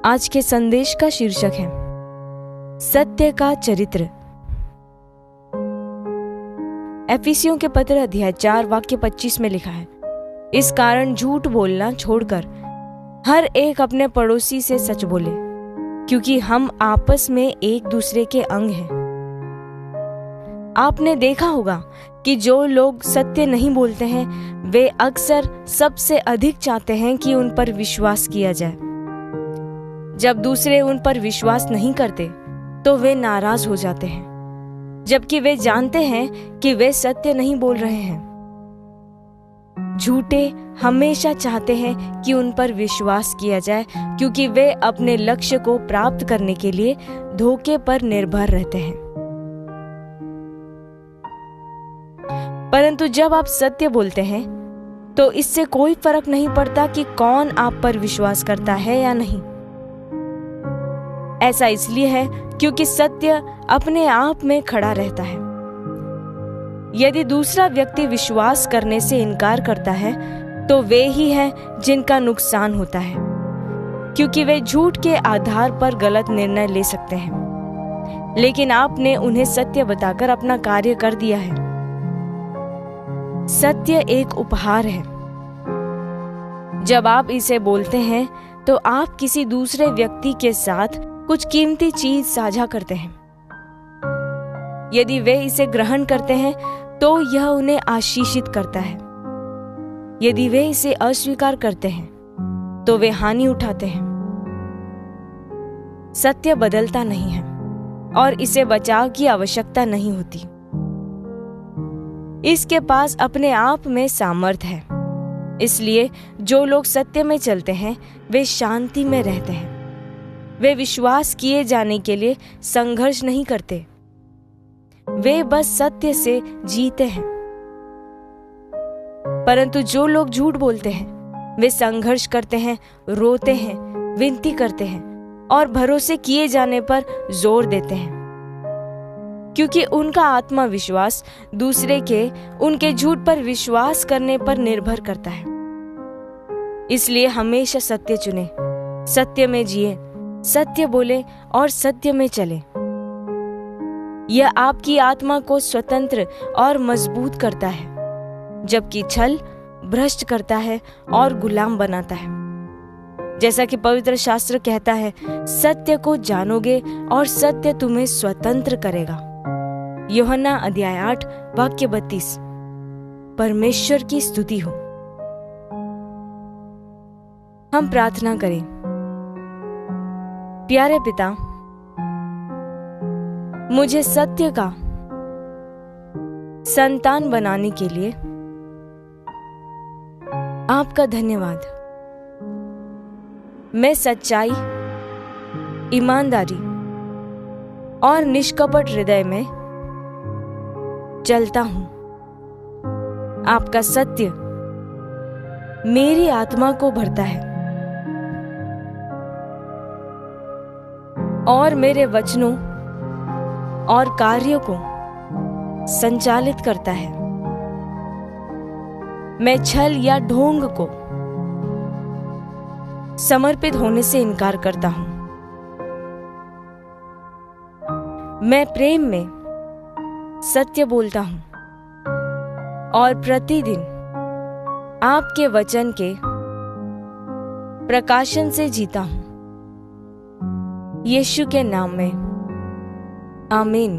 आज के संदेश का शीर्षक है सत्य का चरित्र। एफिसियों के पत्र अध्याय 4 वाक्य 25 में लिखा है, इस कारण झूठ बोलना छोड़कर हर एक अपने पड़ोसी से सच बोले, क्योंकि हम आपस में एक दूसरे के अंग हैं। आपने देखा होगा कि जो लोग सत्य नहीं बोलते हैं वे अक्सर सबसे अधिक चाहते हैं कि उन पर विश्वास किया जाए। जब दूसरे उन पर विश्वास नहीं करते तो वे नाराज हो जाते हैं, जबकि वे जानते हैं कि वे सत्य नहीं बोल रहे हैं। झूठे हमेशा चाहते हैं कि उन पर विश्वास किया जाए, क्योंकि वे अपने लक्ष्य को प्राप्त करने के लिए धोखे पर निर्भर रहते हैं। परंतु जब आप सत्य बोलते हैं तो इससे कोई फर्क नहीं पड़ता कि कौन आप पर विश्वास करता है या नहीं। ऐसा इसलिए है क्योंकि सत्य अपने आप में खड़ा रहता है। यदि दूसरा व्यक्ति विश्वास करने से इनकार करता है तो वे ही हैं जिनका नुकसान होता है, क्योंकि वे झूठ के आधार पर गलत निर्णय ले सकते हैं। लेकिन आपने उन्हें सत्य बताकर अपना कार्य कर दिया है। सत्य एक उपहार है। जब आप इसे बोलते हैं तो आप किसी दूसरे व्यक्ति के साथ कुछ कीमती चीज साझा करते हैं। यदि वे इसे ग्रहण करते हैं तो यह उन्हें आशीषित करता है। यदि वे इसे अस्वीकार करते हैं तो वे हानि उठाते हैं। सत्य बदलता नहीं है और इसे बचाव की आवश्यकता नहीं होती। इसके पास अपने आप में सामर्थ्य है। इसलिए जो लोग सत्य में चलते हैं वे शांति में रहते हैं। वे विश्वास किए जाने के लिए संघर्ष नहीं करते, वे बस सत्य से जीते हैं। परंतु जो लोग झूठ बोलते हैं वे संघर्ष करते हैं, रोते हैं, विनती करते हैं और भरोसे किए जाने पर जोर देते हैं, क्योंकि उनका आत्मविश्वास दूसरे के उनके झूठ पर विश्वास करने पर निर्भर करता है। इसलिए हमेशा सत्य चुने, सत्य में जिए, सत्य बोले और सत्य में चले। यह आपकी आत्मा को स्वतंत्र और मजबूत करता है, जबकि छल भ्रष्ट करता है और गुलाम बनाता है। जैसा कि पवित्र शास्त्र कहता है, सत्य को जानोगे और सत्य तुम्हें स्वतंत्र करेगा। यूहन्ना अध्याय 8 वाक्य 32। परमेश्वर की स्तुति हो। हम प्रार्थना करें। प्यारे पिता, मुझे सत्य का संतान बनाने के लिए आपका धन्यवाद। मैं सच्चाई, ईमानदारी और निष्कपट हृदय में चलता हूं। आपका सत्य मेरी आत्मा को भरता है और मेरे वचनों और कार्यों को संचालित करता है। मैं छल या ढोंग को समर्पित होने से इनकार करता हूं। मैं प्रेम में सत्य बोलता हूं और प्रतिदिन आपके वचन के प्रकाशन से जीता हूं। यीशु के नाम में आमीन।